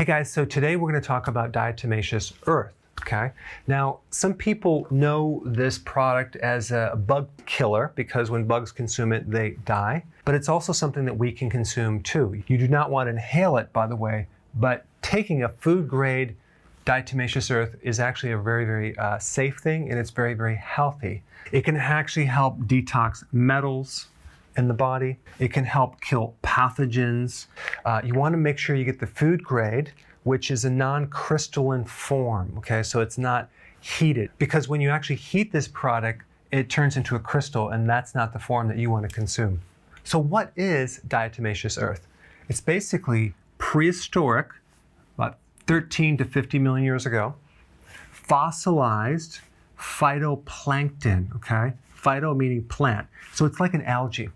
Hey guys, so today we're going to talk about diatomaceous earth. Okay. Now, some people know this product as a bug killer because when bugs consume it, they die. But it's also something that we can consume too. You do not want to inhale it, by the way, but taking a food grade diatomaceous earth is actually a very, very safe thing, and it's very, very healthy. It can actually help detox metals in the body. It can help kill pathogens. You want to make sure you get the food grade, which is a non-crystalline form, okay? So it's not heated, because when you actually heat this product, it turns into a crystal, and that's not the form that you want to consume. So what is diatomaceous earth? It's basically prehistoric, about 13 to 50 million years ago, fossilized phytoplankton, okay? Phyto meaning plant. So it's like an algae.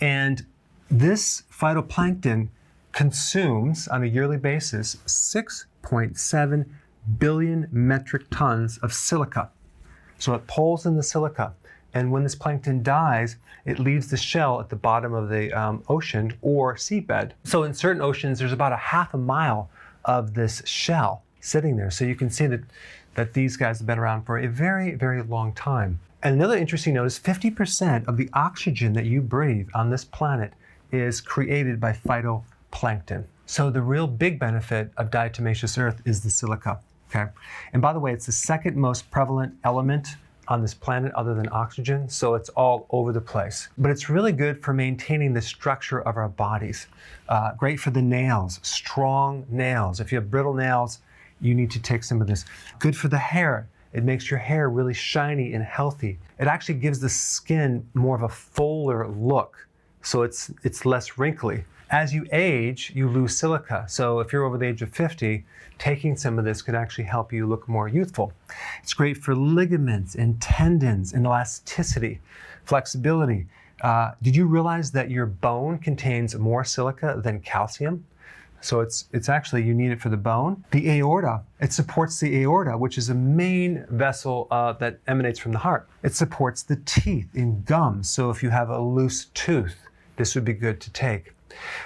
And this phytoplankton consumes on a yearly basis 6.7 billion metric tons of silica. So it pulls in the silica, and when this plankton dies, it leaves the shell at the bottom of the ocean or seabed. So in certain oceans, there's about a half a mile of this shell sitting there. So you can see that these guys have been around for a very, very long time. And another interesting note is 50% of the oxygen that you breathe on this planet is created by phytoplankton. So the real big benefit of diatomaceous earth is the silica, okay? And by the way, it's the second most prevalent element on this planet other than oxygen, so it's all over the place. But it's really good for maintaining the structure of our bodies. Great for the nails, strong nails. If you have brittle nails, you need to take some of this. Good for the hair. It makes your hair really shiny and healthy. It actually gives the skin more of a fuller look, so it's less wrinkly. As you age, you lose silica. So if you're over the age of 50, taking some of this could actually help you look more youthful. It's great for ligaments and tendons and elasticity, flexibility. Did you realize that your bone contains more silica than calcium? So it's actually, you need it for the bone. The aorta, it supports the aorta, which is a main vessel that emanates from the heart. It supports the teeth and gums. So if you have a loose tooth, this would be good to take.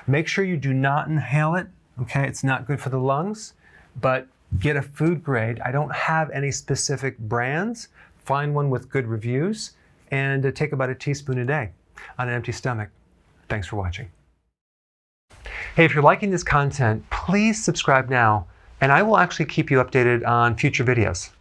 Make sure you do not inhale it, okay? It's not good for the lungs, but get a food grade. I don't have any specific brands. Find one with good reviews and take about a teaspoon a day on an empty stomach. Thanks for watching. Hey, if you're liking this content, please subscribe now, and I will actually keep you updated on future videos.